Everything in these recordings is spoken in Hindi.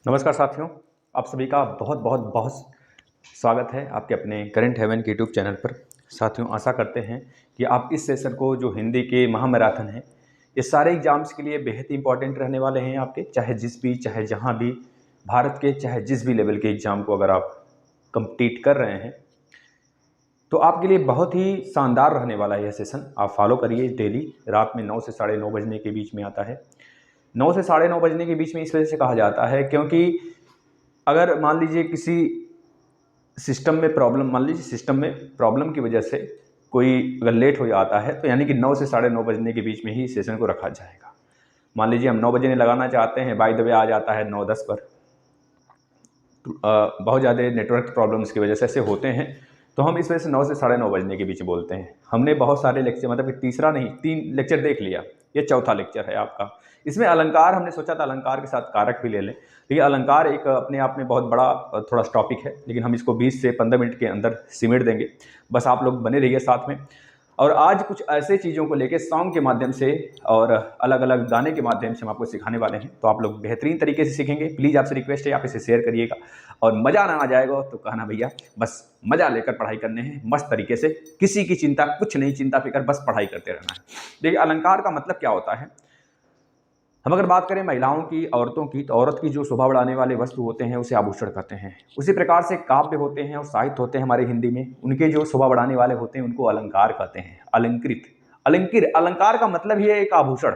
नमस्कार साथियों, आप सभी का बहुत बहुत बहुत स्वागत है आपके अपने करंट हेवन के यूट्यूब चैनल पर। साथियों, आशा करते हैं कि आप इस सेशन को जो हिंदी के महामैराथन है, ये सारे एग्जाम्स के लिए बेहद ही इंपॉर्टेंट रहने वाले हैं आपके, चाहे जहां भी भारत के चाहे जिस भी लेवल के एग्ज़ाम को अगर आप कंप्लीट कर रहे हैं तो आपके लिए बहुत ही शानदार रहने वाला है यह सेशन। आप फॉलो करिए डेली। रात में 9 से 9:30 बजने के बीच में आता है। 9 से 9:30 बजने के बीच में इस वजह से कहा जाता है क्योंकि अगर मान लीजिए किसी सिस्टम में प्रॉब्लम की वजह से कोई अगर लेट हो जाता है तो यानी कि 9 से 9:30 बजने के बीच में ही सेशन को रखा जाएगा। मान लीजिए हम 9 बजे लगाना चाहते हैं, बाय द वे आ जाता है 9:10 पर। बहुत ज़्यादा नेटवर्क प्रॉब्लम्स की वजह से ऐसे होते हैं, तो हम इस वजह से 9 से 9:30 बजने के बीच बोलते हैं। हमने बहुत सारे लेक्चर, मतलब कि तीसरा नहीं 3 लेक्चर देख लिया, ये चौथा लेक्चर है आपका। इसमें अलंकार हमने सोचा था अलंकार के साथ कारक भी ले लें, तो ये अलंकार एक अपने आप में बहुत बड़ा थोड़ा टॉपिक है, लेकिन हम इसको 20 से 15 मिनट के अंदर सिमट देंगे। बस आप लोग बने रहिए साथ में। और आज कुछ ऐसे चीज़ों को लेके सॉन्ग के माध्यम से और अलग अलग गाने के माध्यम से हम आपको सिखाने वाले हैं, तो आप लोग बेहतरीन तरीके से सीखेंगे। प्लीज़ आपसे रिक्वेस्ट है, आप इसे शेयर करिएगा। और मज़ा ना आ जाएगा तो कहना भैया, बस मज़ा लेकर पढ़ाई करने हैं मस्त तरीके से। किसी की चिंता कुछ नहीं, चिंता फिक्र, बस पढ़ाई करते रहना है। देखिए, अलंकार का मतलब क्या होता है। हम अगर बात करें महिलाओं की, औरतों की, तो औरत की जो शोभा बढ़ाने वाले वस्तु होते हैं उसे आभूषण कहते हैं। उसी प्रकार से काव्य होते हैं और साहित्य होते हैं हमारे हिंदी में, उनके जो शोभा बढ़ाने वाले होते हैं उनको अलंकार कहते हैं। अलंकृत, अलंकार का मतलब ही है एक आभूषण।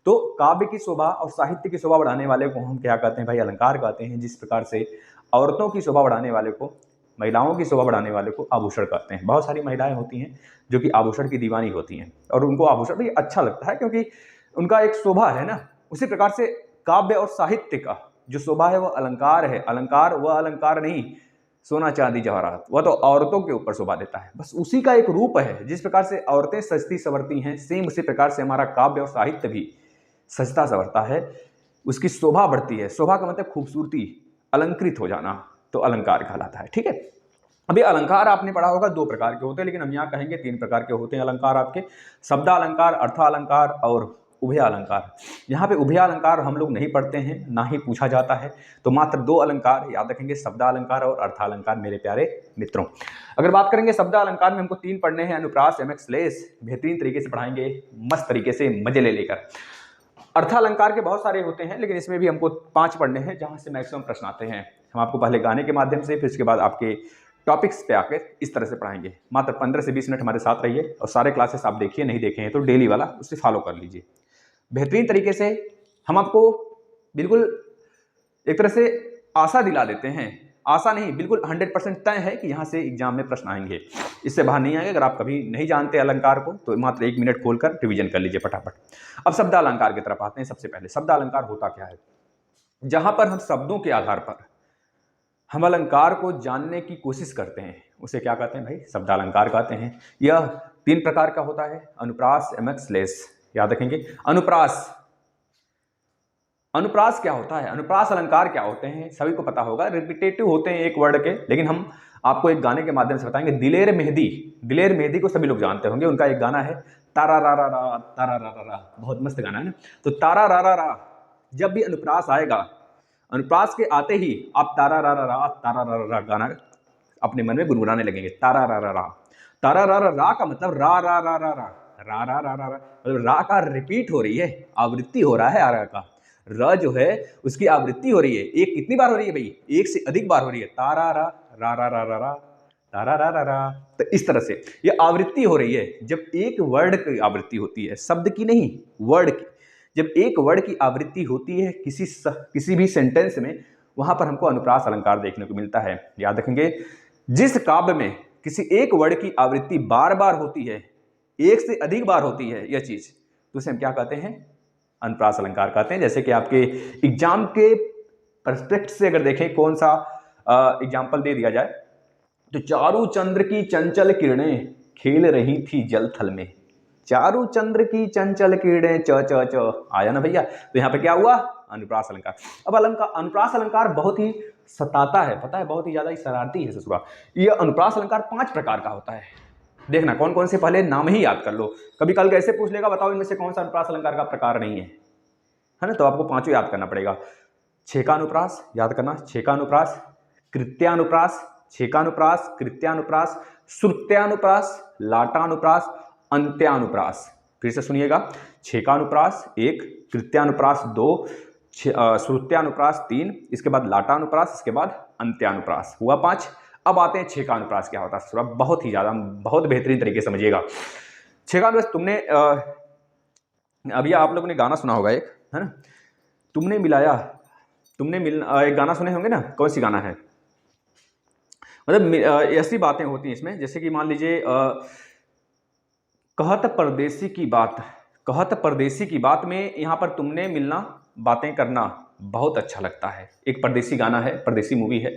तो काव्य की शोभा और साहित्य की शोभा बढ़ाने वाले को हम क्या कहते हैं भाई? अलंकार कहते हैं। जिस प्रकार से औरतों की शोभा बढ़ाने वाले को, महिलाओं की शोभा बढ़ाने वाले को आभूषण कहते हैं। बहुत सारी महिलाएं होती हैं जो कि आभूषण की दीवानी होती हैं और उनको आभूषण भी अच्छा लगता है क्योंकि उनका एक शोभा है ना। उसी प्रकार से काव्य और साहित्य का जो शोभा है वह अलंकार है। अलंकार वह अलंकार नहीं सोना चांदी जवाहरात, वह तो औरतों के ऊपर शोभा देता है, बस उसी का एक रूप है। जिस प्रकार से औरतें सजती संवरती हैं, सेम उसी प्रकार से हमारा काव्य और साहित्य भी सजता संवरता है, उसकी शोभा बढ़ती है। शोभा का मतलब खूबसूरती, अलंकृत हो जाना, तो अलंकार कहलाता है। ठीक है। अभी अलंकार आपने पढ़ा होगा 2 प्रकार के होते हैं, लेकिन हम यहाँ कहेंगे 3 प्रकार के होते हैं अलंकार आपके। शब्दालंकार, अर्थालंकार और उभयालंकार। यहाँ पे उभयालंकार हम लोग नहीं पढ़ते हैं, ना ही पूछा जाता है, तो मात्र 2 अलंकार याद रखेंगे, शब्दालंकार और अर्थालंकार मेरे प्यारे मित्रों। अगर बात करेंगे शब्दालंकार में हमको 3 पढ़ने हैं, अनुप्रास, यमक, श्लेष। बेहतरीन तरीके से पढ़ाएंगे, मस्त तरीके से मजे ले लेकर। अर्थालंकार के बहुत सारे होते हैं, लेकिन इसमें भी हमको 5 पढ़ने हैं जहां से मैक्सिमम प्रश्न आते हैं। हम आपको पहले गाने के माध्यम से, फिर उसके बाद आपके टॉपिक्स पे आकर इस तरह से पढ़ाएंगे। मात्र 15 से 20 मिनट हमारे साथ रहिए और सारे क्लासेस आप देखिए, नहीं देखे हैं तो डेली वाला उसे फॉलो कर लीजिए बेहतरीन तरीके से। हम आपको बिल्कुल एक तरह से आशा दिला देते हैं, आशा नहीं, बिल्कुल 100% तय है कि यहाँ से एग्जाम में प्रश्न आएंगे, इससे बाहर नहीं आएंगे। अगर आप कभी नहीं जानते अलंकार को तो मात्र 1 मिनट खोलकर रिवीजन कर लीजिए फटाफट। अब शब्दालंकार की तरफ आते हैं। सबसे पहले शब्दालंकार होता क्या है? जहां पर हम शब्दों के आधार पर हम अलंकार को जानने की कोशिश करते हैं उसे क्या कहते हैं भाई? शब्दालंकार कहते हैं। यह 3 प्रकार का होता है, अनुप्रास, यमक, श्लेष। याद रखेंगे। अनुप्रास, अनुप्रास क्या होता है? अनुप्रास अलंकार क्या होते हैं सभी को पता होगा, रिपीटेटिव होते हैं एक वर्ड के, लेकिन हम आपको एक गाने के माध्यम से बताएंगे। दिलेर मेहंदी, दिलेर मेहंदी को सभी लोग जानते होंगे, उनका एक गाना है तारा रा रा रा, तारा रा रा रा, बहुत मस्त गाना है ना। तो तारा रा रा रा, जब भी अनुप्रास आएगा, अनुप्रास के आते ही आप तारा रा रा रा, तारा रा रा रा गाना अपने मन में गुनगुनाने लगेंगे। तारा रा रा रा, तारा रा रा रा का मतलब रा रा रा रा रा, रा रा रा रा रा, मतलब रा का रिपीट हो रही है, आवृत्ति हो रहा है आरा का। र जो है उसकी आवृत्ति हो रही है। एक कितनी बार हो रही है भाई? एक से अधिक बार हो रही है। तारा रा रा रा रा रा रा, तारा रा रा रा। तो इस तरह से ये आवृत्ति हो रही है। जब एक वर्ड की आवृत्ति होती है, शब्द की नहीं, वर्ड की, जब एक वर्ड की आवृत्ति होती है किसी भी सेंटेंस में, वहां पर हमको अनुप्रास अलंकार देखने को मिलता है। याद रखेंगे, जिस काव्य में किसी एक वर्ड की आवृत्ति बार बार होती है, एक से अधिक बार होती है यह चीज, तो उसे हम क्या कहते हैं? अनुप्रास अलंकार कहते हैं। जैसे कि आपके एग्जाम के परस्पेक्ट से अगर देखें, कौन सा एग्जाम्पल दे दिया जाए, तो चारू चंद्र की चंचल किरणें खेल रही थी जल थल में। चारू चंद्र की चंचल किरणें, च च च, आया ना भैया? तो यहाँ पे क्या हुआ? अनुप्रास अलंकार। अब अनुप्रास अलंकार बहुत ही सताता है, पता है, बहुत ही ज्यादा ही शरारती है ससुरा। यह अनुप्रास अलंकार 5 प्रकार का होता है। देखना कौन कौन से, पहले नाम ही याद कर लो। कभी कल कैसे पूछ लेगा, बताओ इनमें से कौन सा अनुप्रास अलंकार का प्रकार नहीं है, है ना? तो आपको 5 याद करना पड़ेगा। छेकानुप्रास, याद करना, छेकानुप्रास, कृत्यानुप्रास, छेकानुप्रास, कृत्यानुप्रास, श्रुत्यानुप्रास, लाटानुप्रास, अंत्यानुप्रास। फिर से सुनिएगा, छेकानुप्रास 1, कृत्यानुप्रास 2, श्रुत्यानुप्रास 3, इसके बाद लाटानुप्रास, इसके बाद अंत्यानुप्रास, हुआ 5। अब आते हैं छेकानुप्रास क्या होता है, थोड़ा बहुत ही ज़्यादा, बहुत बेहतरीन तरीके से समझिएगा। छेकानुप्रास तुमने अभी आप लोगों ने गाना सुना होगा एक, है ना, तुमने मिलाया, एक गाना सुने होंगे ना, कौन सी गाना है, मतलब ऐसी बातें होती हैं इसमें, जैसे कि मान लीजिए कहत परदेसी की बात, कहत परदेसी की बात में यहाँ पर तुमने मिलना बातें करना बहुत अच्छा लगता है। एक परदेसी गाना है, परदेसी मूवी है,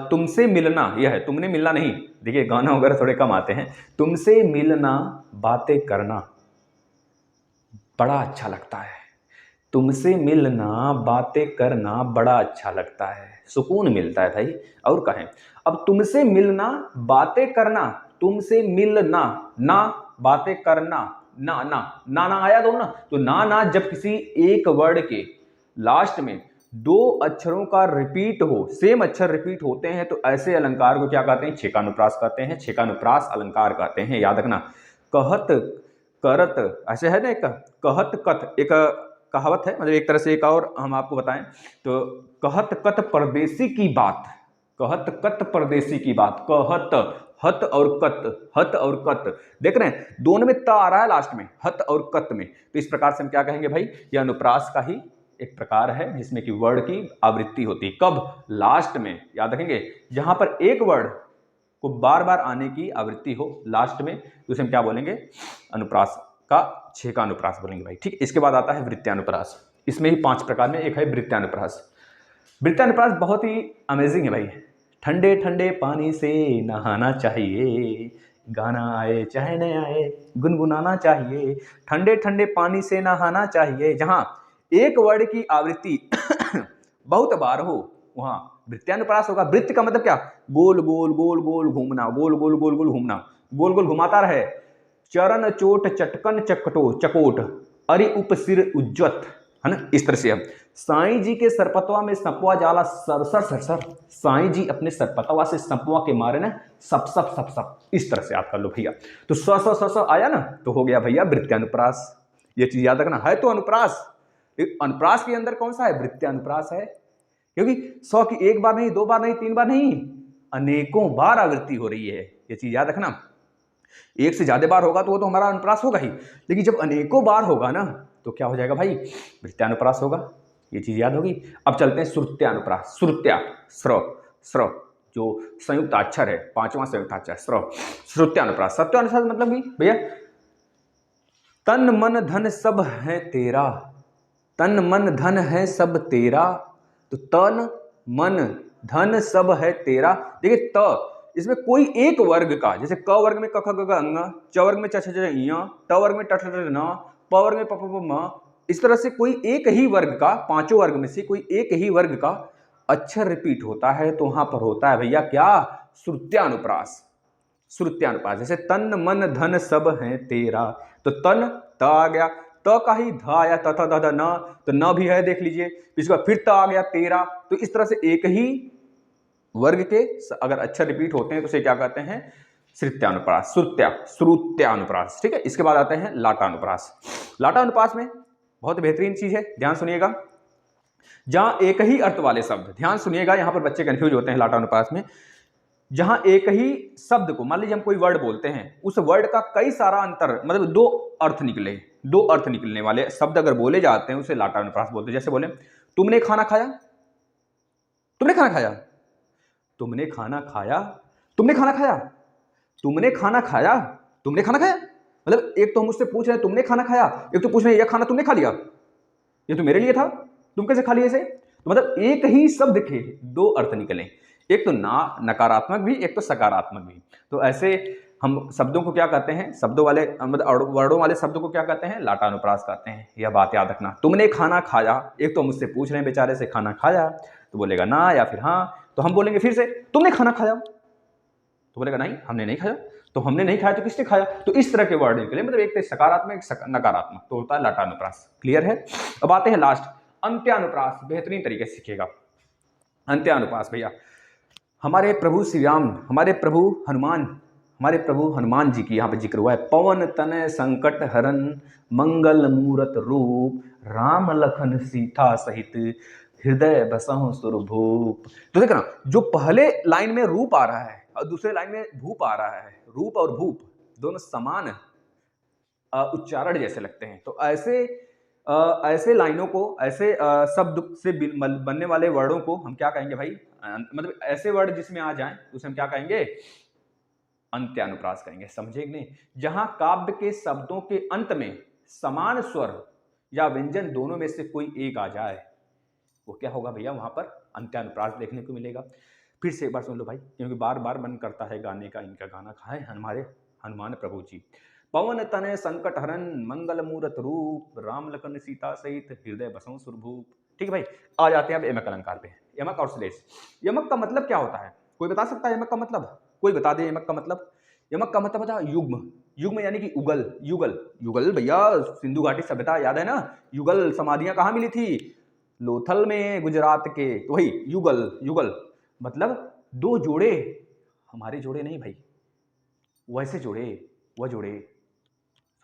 तुमसे मिलना, यह है, तुमने मिलना नहीं, देखिए गाना वगैरह थोड़े कम आते हैं, तुमसे मिलना बातें करना बड़ा अच्छा लगता है, तुमसे मिलना बातें करना बड़ा अच्छा लगता है, सुकून मिलता है भाई, और कहें। अब तुमसे मिलना बातें करना, तुमसे मिलना, ना बातें करना, ना ना ना ना आया दो ना, तो ना ना जब किसी एक वर्ड के लास्ट में 2 अक्षरों का रिपीट हो, सेम अक्षर रिपीट होते हैं, तो ऐसे अलंकार को क्या कहते हैं, छेकानुप्रास कहते हैं, छेकानुप्रास अलंकार कहते हैं। याद रखना, कहत करत, ऐसे है ना, एक कहत कथ, एक कहावत है, मतलब एक तरह से, एक और हम आपको बताएं तो, कहत कत परदेसी की बात, कहत कत परदेसी की बात, कहत, हत और कत, हत और कत, देख रहे हैं दोनों में त आ रहा है लास्ट में, हत और कत में, तो इस प्रकार से हम क्या कहेंगे भाई, यह अनुप्रास का ही एक प्रकार है, जिसमें कि वर्ड की आवृत्ति होती है, कब, लास्ट में। याद रखेंगे, जहां पर एक वर्ड को बार बार आने की आवृत्ति हो लास्ट में, तो उसे हम क्या बोलेंगे, अनुप्रास का छेकानुप्रास बोलेंगे भाई, ठीक। इसके बाद आता है वृत्यानुप्रास, इसमें ही 5 प्रकार में एक है वृत्यानुप्रास। वृत्यानुप्रास बहुत ही अमेजिंग है भाई। ठंडे ठंडे पानी से नहाना चाहिए, गाना आए चाहे न आए गुनगुनाना चाहिए, ठंडे ठंडे पानी से नहाना चाहिए। जहां एक वर्ड की आवृत्ति बहुत बार हो वहां वृत्यानुप्रास होगा। वृत्त का मतलब क्या, गोल गोल गोल गोल घूमना, गोल गोल गोल गोल घूमना, गोल गोल घुमाता रहे। चरण चोट चटकन चकटो चकोट, अरि उप सिर उज्जत, है ना, इस तरह से। अब साईं जी के सरपतवा में सपवा जाला सरसर सरसर, साईं जी अपने सरपतवा से सपवा के मारे ना सप सप सप सप, इस तरह से आप कर लो भैया। तो स स स स आया ना, तो हो गया भैया वृत्यानुप्रास। ये चीज याद रखना है। तो अनुप्रास, अनुप्रास के अंदर कौन सा है, वृत्यानुप्रास है, क्योंकि 100 की एक बार नहीं, 2 बार नहीं, 3 बार नहीं, अनेकों बार आवृत्ति हो रही है। ये चीज याद रखना, एक से ज्यादा बार होगा तो वो तो हमारा अनुप्रास होगा ही, लेकिन जब अनेकों बार होगा ना तो क्या हो जाएगा भाई, वृत्यानुप्रास होगा। ये चीज याद होगी। अब चलते हैं श्रुत्यानुप्रास। श्रुत्या, स्र, स्र जो संयुक्त अक्षर है, 5वां संयुक्त अक्षर स्र, श्रुत्यानुप्रास। सत्यानुप्रास मतलब कि भैया तन मन धन सब है तेरा, तन मन धन है सब तेरा, तो तन मन धन सब है तेरा। देखिए त, इसमें कोई एक वर्ग का, जैसे क वर्ग में क ख ग घ अंग, च वर्ग में च छ ज ञ, ट वर्ग में ट ठ ड न, प वर्ग में प प प म, इस तरह से कोई एक ही वर्ग का, 5 वर्ग में से कोई एक ही वर्ग का अक्षर रिपीट होता है, तो वहां पर होता है भैया क्या, श्रुत्यानुप्रास। श्रुत्यानुप्रास, जैसे तन मन धन सब है तेरा, तो तन त आ गया, त का ही ध आया, त थ द ध न, तो न भी है देख लीजिए, इसके बाद फिर त आ गया तेरा। तो इस तरह से एक ही वर्ग के अगर अक्षर रिपीट होते हैं तो उसे क्या कहते हैं, श्रुत्यानुप्रास, श्रुत्यानुप्रास, ठीक है। इसके बाद आते हैं लाटानुप्रास। लाटानुप्रास में बहुत बेहतरीन चीज है, ध्यान सुनिएगा। जहां एक ही अर्थ वाले शब्द, ध्यान सुनिएगा, यहां पर बच्चे कंफ्यूज होते हैं लाटानुप्रास में। जहां एक ही शब्द को, मान लीजिए हम कोई वर्ड बोलते हैं, उस वर्ड का कई सारा अंतर, मतलब 2 अर्थ निकले, 2 अर्थ निकलने वाले शब्द अगर बोले जाते हैं उसे लाटानुप्रास बोलते हैं। जैसे बोले तुमने खाना खाया, तुमने खाना खाया, तुमने खाना खाया, तुमने खाना खाया, तुमने खाना खाया, तुमने खाना खाया, मतलब एक तो हम उससे पूछ रहे हैं तुमने खाना खाया, एक तो पूछ रहे हैं यह खाना तुमने खा लिया, ये तो मेरे लिए था, तुम कैसे खा लिए इसे। तो मतलब एक ही शब्द के 2 अर्थ निकले, एक तो नकारात्मक भी, एक तो सकारात्मक भी। तो ऐसे हम शब्दों को क्या कहते हैं, शब्दों वाले मतलब वर्डों वाले शब्दों को क्या कहते हैं, लाटानुप्रास कहते हैं। यह बात याद रखना। तुमने खाना खाया, एक तो मुझसे पूछ रहे हैं बेचारे से खाना खाया, तो बोलेगा ना या फिर हाँ, तो हम बोलेंगे फिर से तुमने खाना खाया, तो बोलेगा नहीं हमने नहीं खाया, तो हमने नहीं खाया तो किसने खाया। तो इस तरह के वर्ड निकले, मतलब एक तो सकारात्मक एक नकारात्मक, तो होता है लाटानुप्रास। क्लियर है। अब आते हैं लास्ट अंत्यानुप्रास बेहतरीन तरीके से सीखिएगा। अंत्यानुप्रास भैया, हमारे प्रभु श्री राम, हमारे प्रभु हनुमान जी की यहाँ पे जिक्र हुआ है। पवन तनय संकट हरन मंगल मूरत रूप, राम लखन सीता सहित हृदय बसहु सुरभूप। तो देखना, जो पहले लाइन में रूप आ रहा है और दूसरे लाइन में भूप आ रहा है, रूप और भूप दोनों समान उच्चारण जैसे लगते हैं। तो ऐसे लाइनों को, ऐसे शब्द से बनने वाले वर्डों को हम क्या कहेंगे भाई? मतलब ऐसे वर्ड जिसमें आ जाएं उसे हम क्या कहेंगे? अंत्यानुप्रास कहेंगे। समझे कि नहीं? जहां काव्य के शब्दों के अंत में समान स्वर या व्यंजन दोनों में से कोई एक आ जाए, वो क्या होगा भैया? वहां पर अंत्यानुप्रास देखने को मिलेगा। फिर से एक बार सुन लो भाई, क्योंकि बार बार मन करता है गाने का। इनका गाना खाए हमारे हनुमान प्रभु जी। पवन तनय संकट हरन मंगल मूरत रूप, राम लखन सीता सहित हृदय बसहु सुरभूप। ठीक है भाई, आ जाते हैं अब यमक अलंकार पे। यमक और श्लेष। यमक का मतलब क्या होता है? कोई बता सकता है यमक का मतलब? कोई बता दे यमक का मतलब। यमक का मतलब होता है युग्म। युग्म यानी कि उगल। युगल, युगल भैया सिंधु घाटी सभ्यता याद है ना? युगल समाधियां कहाँ मिली थी? लोथल में, गुजरात के। तो वही युगल। युगल मतलब दो जोड़े, हमारे जोड़े नहीं भाई, वैसे जोड़े, वह जोड़े,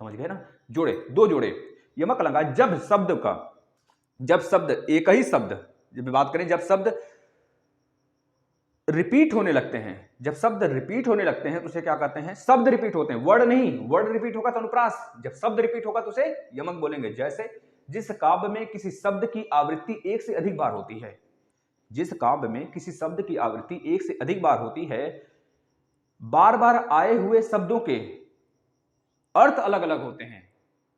समझ गए ना? जोड़े, दो जोड़े। यमक अलंकार जब शब्द एक ही शब्द, जब बात करें जब शब्द रिपीट होने लगते हैं, जब शब्द रिपीट होने लगते हैं तो उसे क्या कहते हैं? शब्द रिपीट होते हैं, वर्ड नहीं। वर्ड रिपीट होगा तो अनुप्रास, जब शब्द रिपीट होगा तो उसे यमक बोलेंगे। जैसे जिस काव्य में किसी शब्द की आवृत्ति एक से अधिक बार होती है, जिस काव्य में किसी शब्द की आवृत्ति एक से अधिक बार होती है, बार बार आए हुए शब्दों के अर्थ अलग अलग होते हैं।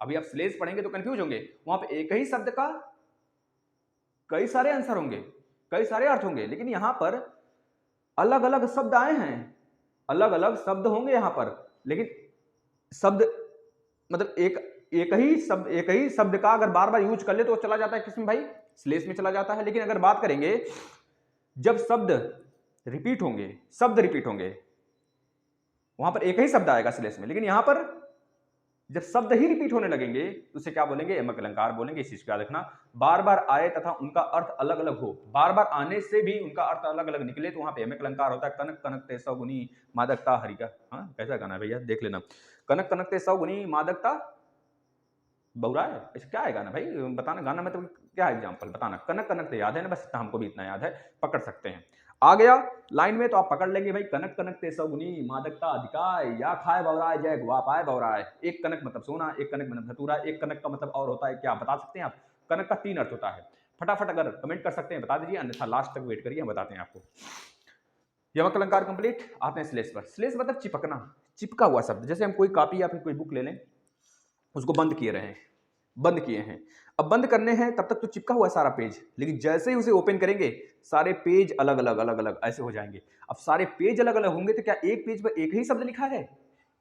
अभी आप श्लेष पढ़ेंगे तो कंफ्यूज होंगे, वहां पे एक ही शब्द का कई सारे आंसर होंगे, कई सारे अर्थ होंगे, लेकिन यहां पर अलग अलग शब्द आए हैं, अलग अलग शब्द होंगे यहां पर, लेकिन शब्द मतलब एक ही शब्द का अगर बार बार यूज कर ले तो चला जाता है किसमें भाई? श्लेष में चला जाता है। लेकिन अगर बात करेंगे जब शब्द रिपीट होंगे, वहां पर एक ही शब्द आएगा श्लेष में, लेकिन यहां पर जब शब्द ही रिपीट होने लगेंगे तो उसे क्या बोलेंगे? यमक अलंकार बोलेंगे। इस चीज का देखना, बार बार आए तथा उनका अर्थ अलग अलग हो, बार बार आने से भी उनका अर्थ अलग अलग निकले तो वहां पे यमक अलंकार होता है। कनक कनक ते सौ गुनी मादकता हरिका। हाँ, कैसा गाना है भैया? देख लेना। कनक कनक ते सौ गुनी मादकता बौरा है, ऐसा क्या है गाना भाई? बताना गाना में तो क्या एग्जाम्पल बताना। कनक कनक तो याद है ना, बस इतना हमको भी इतना याद है, पकड़ सकते हैं। आ गया लाइन में तो आप पकड़ लेंगे भाई। कनक कनक ते सौगुनी मादकता अधिकाय, या खाए बौराय जय गुआ पाए बौराय। एक कनक मतलब सोना, एक कनक मतलब धतूरा, एक कनक का मतलब और होता है क्या बता सकते हैं आप? कनक का 3 अर्थ होता है। फटाफट अगर कमेंट कर सकते हैं बता दीजिए, अन्यथा लास्ट तक वेट करिए, हम बताते हैं आपको। यमक अलंकार कंप्लीट। आते हैं श्लेष पर। श्लेष मतलब चिपकना, चिपका हुआ शब्द। जैसे हम कोई कॉपी या फिर कोई बुक ले लें, उसको बंद किए हैं। अब बंद करने हैं तब तक तो चिपका हुआ है सारा पेज, लेकिन जैसे ही उसे ओपन करेंगे सारे पेज अलग अलग ऐसे हो जाएंगे। अब सारे पेज अलग अलग होंगे तो क्या एक पेज पर एक ही शब्द लिखा है?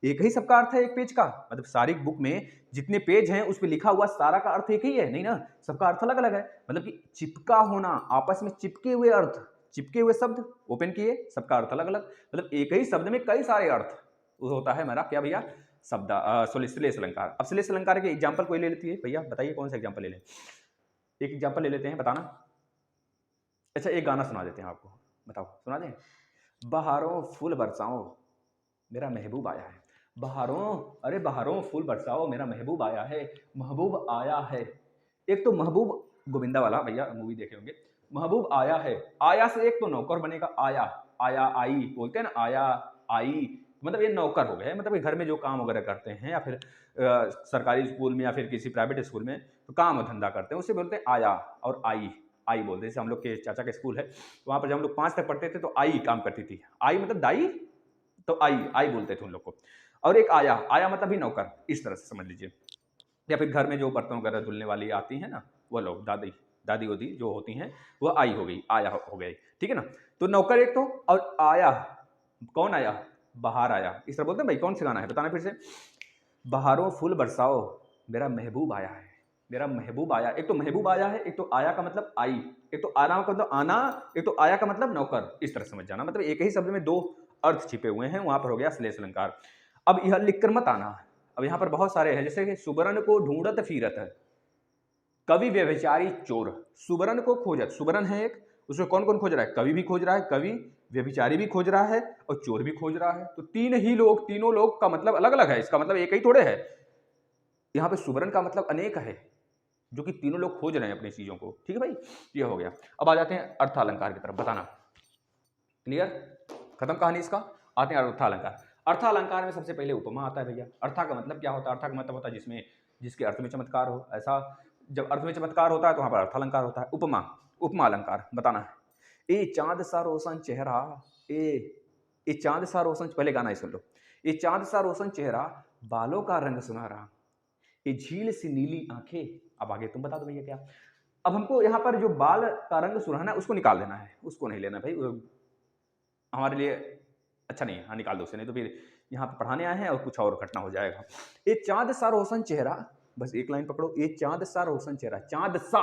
एक ही सबका अर्थ है एक पेज का? मतलब सारी बुक में जितने पेज हैं उस पर लिखा हुआ सारा का अर्थ एक ही है? नहीं ना, सबका अर्थ अलग अलग है। मतलब कि चिपका होना, आपस में चिपके हुए अर्थ, चिपके हुए शब्द ओपन किए, सबका अर्थ अलग अलग। मतलब एक ही शब्द में कई सारे अर्थ, वो होता है हमारा क्या भैया? शब्द श्लेष अलंकार। अब श्लेष अलंकार के एग्जांपल कोई ले लेती है भैया? बताइए कौन सा एग्जांपल ले लें? एक एग्जांपल ले लेते हैं, बताना। अच्छा, एक गाना सुना देते हैं आपको, बताओ सुना दें। बहारों फूल बरसाओ मेरा महबूब आया है। बहारों, अरे बहारों फूल बरसाओ मेरा महबूब आया है। महबूब आया है, एक तो महबूब गोविंदा वाला भैया मूवी देखे होंगे। महबूब आया है, आया से एक तो नौकर बनेगा। आया, आया आई बोलते हैं ना, आया आई, मतलब ये नौकर हो गए। मतलब घर में जो काम वगैरह करते हैं, या फिर सरकारी स्कूल में या फिर किसी प्राइवेट स्कूल में तो काम धंधा करते हैं, उसे बोलते हैं आया और आई। आई बोलते हैं। जैसे हम लोग के चाचा के स्कूल है, तो वहाँ पर जब हम लोग 5 तक पढ़ते थे तो आई काम करती थी। आई मतलब दाई, तो आई बोलते थे उन लोग को। और एक आया, आया मतलब भी नौकर, इस तरह से समझ लीजिए। या फिर घर में जो बर्तन वगैरह धुलने वाली आती है ना, वह लोग दादी वादी जो होती हैं, वह आई हो गई, आया हो गई, ठीक है ना। तो नौकर एक तो, और आया, कौन आया? बाहर आया। इस तरह बोलते हैं भाई। कौन से गाना है बताना फिर से। बहारों फूल बरसाओ मेरा महबूब आया है, मेरा महबूब आया। एक तो महबूब आया है, एक तो आया का मतलब आई, एक तो आना का मतलब आना, एक तो आया का मतलब नौकर। इस तरह समझ जाना। मतलब एक ही शब्द में 2 अर्थ छिपे हुए हैं, वहां पर हो गया श्लेष अलंकार। अब यह लिखकर मत आना। अब यहां पर बहुत सारे हैं, जैसे कि सुबरन को ढूंढत फिरत है, कवि व्यभिचारी चोर, सुबरन को खोजत, सुबरन है एक, उसमें कौन कौन खोज रहा है? कवि भी खोज रहा है, कवि व्यभिचारी भी खोज रहा है और चोर भी खोज रहा है। तो तीनों लोग का मतलब अलग अलग है, इसका मतलब एक ही थोड़े है। यहाँ पे सुबरन का मतलब अनेक है, जो कि तीनों लोग खोज रहे हैं अपनी चीजों को। ठीक है भाई, ये हो गया। अब आ जाते हैं अर्थालंकार की तरफ, बताना क्लियर, खत्म कहानी इसका। आते हैं अर्थालंकार। अर्थालंकार में सबसे पहले उपमा आता है भैया। अर्था का मतलब क्या होता है? अर्था का मतलब होता है जिसमें, जिसके अर्थ में चमत्कार हो। ऐसा जब अर्थ में चमत्कार होता है तो वहां पर अर्थालंकार होता है। उपमा, उपमा अलंकार बताना है। ए चांद सा रोशन चेहरा, ए चांद सा रोशन, पहले गाना ही सुन लो। ए चांद सा रोशन चेहरा, बालों का रंग सुनहरा, ये झील सी नीली आंखें। अब आगे तुम बता दो भैया क्या। अब हमको यहाँ पर जो बाल का रंग सुनहरा उसको निकाल देना है, उसको नहीं लेना भाई, हमारे लिए अच्छा नहीं है। हाँ निकाल दो उसे, नहीं तो फिर यहाँ पे पढ़ाने आए हैं और कुछ और घटना हो जाएगा। ये चांद सा रोशन चेहरा, बस एक लाइन पकड़ो। ये चांद सा रोशन चेहरा, चांद सा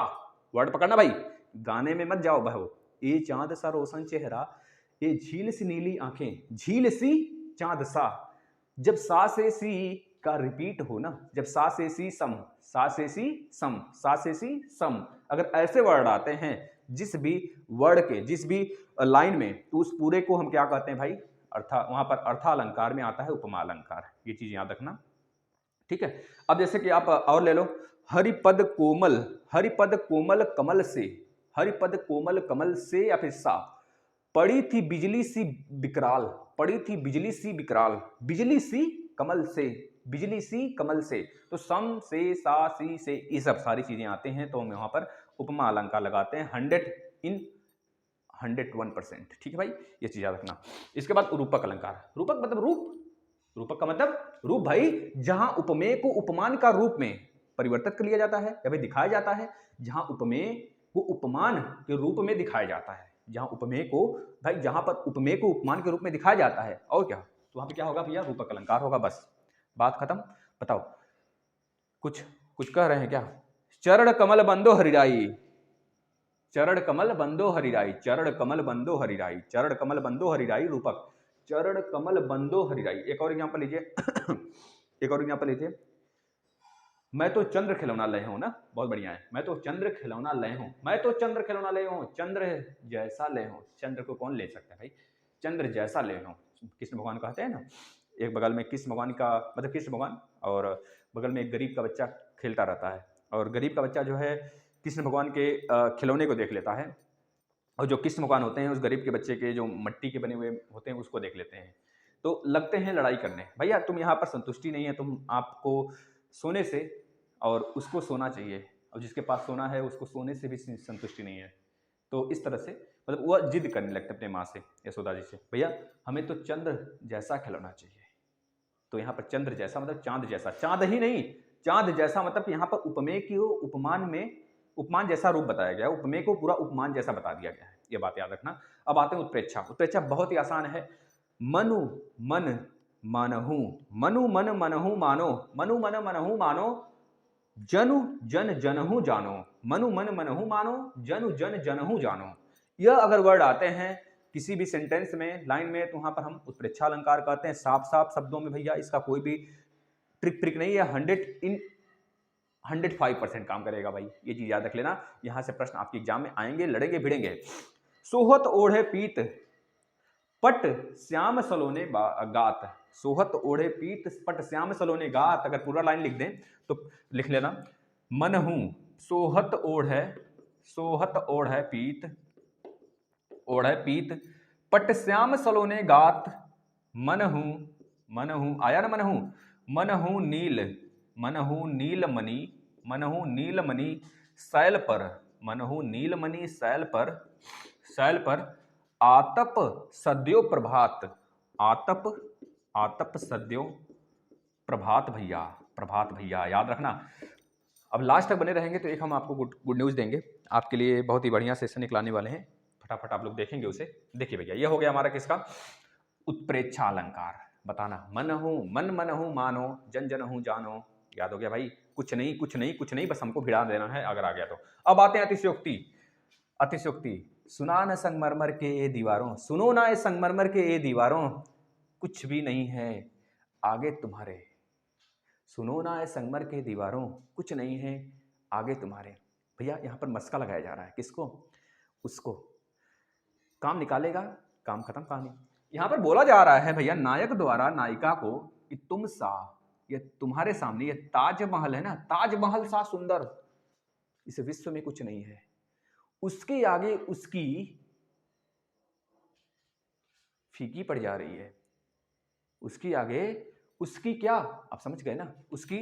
वर्ड पकड़ना भाई, गाने में मत जाओ बहो। ये चांद सा रोशन चेहरा, ये झील सी नीली आंखें, झील सी चांद सा। जब सा से सी का रिपीट हो ना, जब सा से सी सम, सा से सी सम, सा से सी सम, अगर ऐसे वर्ड आते हैं जिस भी वर्ड के, जिस भी लाइन में, तो उस पूरे को हम क्या कहते हैं भाई? वहां पर अर्थालंकार में आता है उपमा अलंकार। ये चीज याद रखना, ठीक है। अब जैसे कि आप और ले लो, हरिपद कोमल, हरिपद कोमल कमल से, हरिपद कोमल कमल से या फिर सा, पड़ी थी बिजली सी विकराल, पड़ी थी बिजली सी विकराल, बिजली सी कमल से, बिजली सी कमल से। तो सम से, सा, सी से, ये सब सारी चीजें आते हैं, तो हम यहाँ पर उपमा अलंकार लगाते हैं 101%। ठीक है भाई, ये चीज याद रखना। इसके बाद रूपक अलंकार। रूपक मतलब रूप, रूपक का मतलब रूप भाई, जहां उपमेय को उपमान का रूप में परिवर्तित कर लिया जाता है या भाई दिखाया जाता है, जहां उपमेय को उपमान के रूप में दिखाया जाता है, जहां उपमेय को भाई, जहां पर उपमेय को उपमान के रूप में दिखाया जाता है, और क्या, तो वहां पे क्या होगा भैया? रूपक अलंकार होगा। बस बात खत्म। बताओ, कुछ कुछ कह रहे हैं क्या? चरण कमल बंदो हरिराई, चरण कमल बंदो हरिराई, चरण कमल बंदो हरिराई, चरण कमल बंदो हरिराई रूपक, चरण कमल बंदो हरिराई। एक और एग्जांपल लीजिए एक और एग्जांपल लीजिए। मैं तो चंद्र खिलौना ले हूं ना, बहुत बढ़िया है। मैं तो चंद्र खिलौना ले हूं, मैं तो चंद्र खिलौना ले हूं, चंद्र जैसा ले हूं। चंद्र को कौन ले सकता है भाई? चंद्र जैसा ले हूं, कृष्ण भगवान कहते हैं ना। एक बगल में कृष्ण भगवान का मतलब कृष्ण भगवान, और बगल में एक गरीब का बच्चा खेलता रहता है, और गरीब का बच्चा जो है कृष्ण भगवान के खिलौने को देख लेता है, और जो कृष्ण भगवान होते हैं उस गरीब के बच्चे के जो मिट्टी के बने हुए होते हैं उसको देख लेते हैं, तो लगते हैं लड़ाई करने। भैया तुम यहाँ पर संतुष्टि नहीं है, तुम आपको सोने से और उसको सोना चाहिए, और जिसके पास सोना है उसको सोने से भी संतुष्टि नहीं है। तो इस तरह से मतलब वह जिद करने लगते अपने माँ से, यशोदा जी से, भैया हमें तो चंद्र जैसा खिलौना चाहिए। तो यहाँ पर चंद्र जैसा मतलब चांद जैसा, चांद ही नहीं, चांद जैसा मतलब यहाँ पर उपमेय की उपमान में उपमान जैसा रूप बताया गया है, उपमेय को पूरा उपमान जैसा बता दिया गया है। ये बात याद रखना। अब आते हैं उत्प्रेक्षा। उत्प्रेक्षा बहुत ही आसान है। मनु मन मानहु, मनु मन मनहु मानो, मनु मन मनहु मानो, जनु जन जनहु जानो, मनु मन मनहु मानो, जनु जन जनहु जानो। यह अगर वर्ड आते हैं किसी भी सेंटेंस में, लाइन में, तो वहां पर हम उत्प्रेक्षा अलंकार कहते हैं। साफ साफ शब्दों में भैया, इसका कोई भी ट्रिक नहीं है। 105% काम करेगा भाई, ये चीज याद रख लेना। यहां से प्रश्न आपके एग्जाम में आएंगे, लड़ेंगे भिड़ेंगे। सोहत ओढ़े पीत पट श्याम सलोने गात, सोहत ओढ़े पीत पट श्याम सलोने गात। अगर पूरा लाइन लिख दें तो लिख लेना, मन हूं सोहत ओढ़े, सोहत ओढ़े पीत, ओढ़े पीत पट श्याम सलोने गात, मन हूं आया ना, मन हूं नील, मन हूं नीलमणि, मन हूं नीलमणि शैल पर, मन हूं नीलमणि शैल पर, शैल पर आतप सद्यो प्रभात, आतप आतप सद्यो प्रभात भैया, प्रभात भैया याद रखना। अब लास्ट तक बने रहेंगे तो एक हम आपको गुड न्यूज़ देंगे, आपके लिए बहुत ही बढ़िया सेशन निकलाने वाले हैं, फटाफट आप लोग देखेंगे उसे। देखिए भैया, ये हो गया हमारा किसका? उत्प्रेक्षा अलंकार। बताना, मन हूं मन मन हूं मानो, जन जन हूं जानो। याद हो गया भाई? कुछ नहीं कुछ नहीं कुछ नहीं, बस हमको भिड़ा देना है अगर आ गया तो। अब आते हैं अतिशयोक्ति। अतिशयोक्ति, सुना न संगमरमर के ये दीवारों, सुनो ना ये संगमरमर के ये दीवारों, कुछ भी नहीं है आगे तुम्हारे, सुनो ना ये संगमर के दीवारों, कुछ नहीं है आगे तुम्हारे। भैया यहाँ पर मस्का लगाया जा रहा है, किसको? उसको। काम निकालेगा, काम खत्म, कहानी। यहाँ पर बोला जा रहा है भैया नायक द्वारा नायिका को कि तुम सा, ये तुम्हारे सामने ये ताजमहल है ना, ताजमहल सा सुंदर इस विश्व में कुछ नहीं है, उसके आगे उसकी फीकी पड़ जा रही है, उसकी आगे उसकी क्या, आप समझ गए ना, उसकी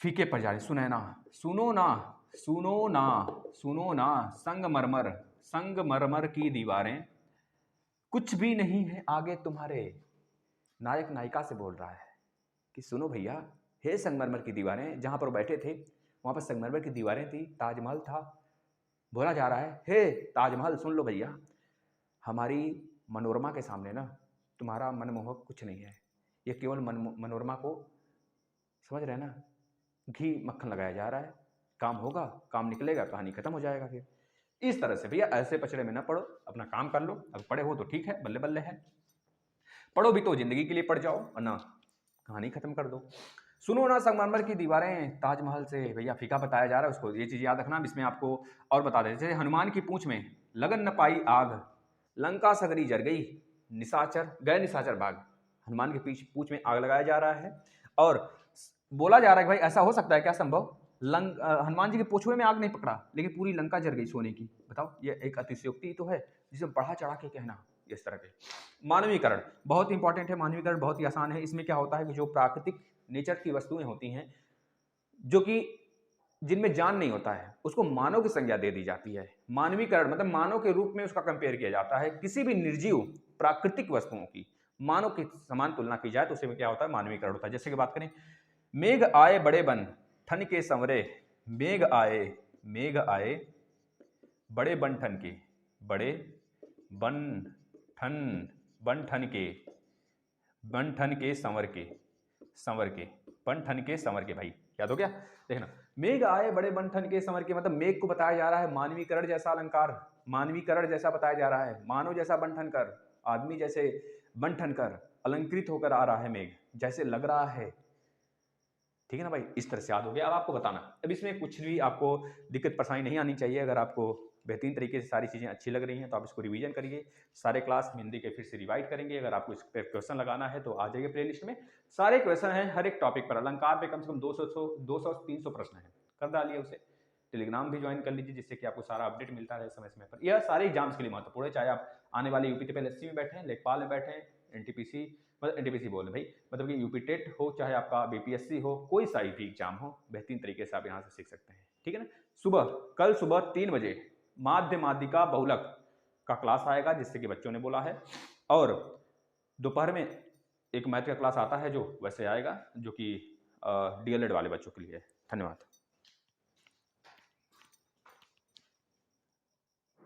फीके पड़ जा रही। सुनैना, सुनो ना, सुनो ना, सुनो ना, संगमरमर, संगमरमर की दीवारें कुछ भी नहीं है आगे तुम्हारे। नायक नायिका से बोल रहा है कि सुनो भैया, हे संगमरमर की दीवारें, जहां पर बैठे थे वहां पर संगमरमर की दीवारें थी, ताजमहल था। बोला जा रहा है हे ताजमहल सुन लो भैया, हमारी मनोरमा के सामने ना तुम्हारा मनमोहक कुछ नहीं है, ये केवल मनोरमा को, समझ रहे हैं ना, घी मक्खन लगाया जा रहा है। काम होगा, काम निकलेगा, कहानी खत्म हो जाएगा। फिर इस तरह से भैया ऐसे पचड़े में ना पढ़ो, अपना काम कर लो। अगर पढ़े हो तो ठीक है, बल्ले बल्ले है, पढ़ो भी तो जिंदगी के लिए पढ़ जाओ, वरना कहानी खत्म कर दो। सुनो ना, संगमरमर की दीवारें ताजमहल से भैया फीका बताया जा रहा है उसको, ये चीज़ याद रखना। इसमें आपको और बता दें, जैसे हनुमान की पूंछ में लगन न पाई आग, लंका सगरी जर गई, निशाचर गए निशाचर भाग। हनुमान के पूंछ में आग लगाया जा रहा है और बोला जा रहा है कि भाई ऐसा हो सकता है क्या संभव, हनुमान जी के पूंछवे में आग नहीं पकड़ा लेकिन पूरी लंका जल गई सोने की। बताओ, ये एक अतिशयोक्ति तो है जिसे बढ़ा चढ़ा के कहना इस तरह के। मानवीकरण बहुत इंपॉर्टेंट है, मानवीकरण बहुत ही आसान है। इसमें क्या होता है कि जो प्राकृतिक नेचर की वस्तुएं होती हैं जो कि जिनमें जान नहीं होता है, उसको मानव की संज्ञा दे दी जाती है। मानवीकरण मतलब मानव के रूप में उसका कंपेयर किया जाता है। किसी भी निर्जीव प्राकृतिक वस्तुओं की मानव के समान तुलना की जाए तो उसमें क्या होता है, मानवीकरण होता है। जैसे कि बात करें, मेघ आए बड़े बन ठन के संवरे, मेघ आए बड़े बन ठन के, बड़े बन ठन के, बन ठन के संवर के, संवर के, बन ठन के संवर के। भाई याद हो गया? देखना, मेघ आए बड़े बन ठन के संवर के, मतलब मेघ को बताया जा रहा है मानवीकरण जैसा अलंकार, मानवीकरण जैसा बताया जा रहा है, मानव जैसा बन ठन कर, आदमी जैसे बन ठन कर अलंकृत होकर आ रहा है मेघ, जैसे लग रहा है। ठीक है ना भाई, इस तरह से याद हो गया। अब आपको बताना, अब इसमें कुछ भी आपको दिक्कत परेशानी नहीं आनी चाहिए। अगर आपको बेहतरीन तरीके से सारी चीज़ें अच्छी लग रही हैं तो आप इसको रिवीजन करिए। सारे क्लास हिंदी के फिर से रिवाइड करेंगे। अगर आपको इस पर क्वेश्चन लगाना है तो आ जाइए प्लेलिस्ट में, सारे क्वेश्चन हैं हर एक टॉपिक पर। अलंकार पे कम से कम 200 300 प्रश्न हैं, कर डालिए उसे। टेलीग्राम भी ज्वाइन कर लीजिए जिससे कि आपको सारा अपडेट मिलता रहे समय समय पर। यह सारे एग्जाम्स के लिए महत्वपूर्ण है, चाहे आप आने वाले यूपीपीएससी में बैठे हैं, लेखपाल में बैठे हैं, एनटीपीसी, मतलब एनटीपीसी बोल भाई, मतलब कि यूपी टेट हो, चाहे आपका बीपीएससी हो, कोई सा भी एग्जाम हो, बेहतरीन तरीके से आप यहाँ से सीख सकते हैं। ठीक है ना। कल सुबह 3 बजे माध्य माध्यिका बहुलक का क्लास आएगा जिससे कि बच्चों ने बोला है, और दोपहर में एक मैथ का क्लास आता है जो वैसे आएगा, जो कि डीएलएड वाले बच्चों के लिए है। धन्यवाद।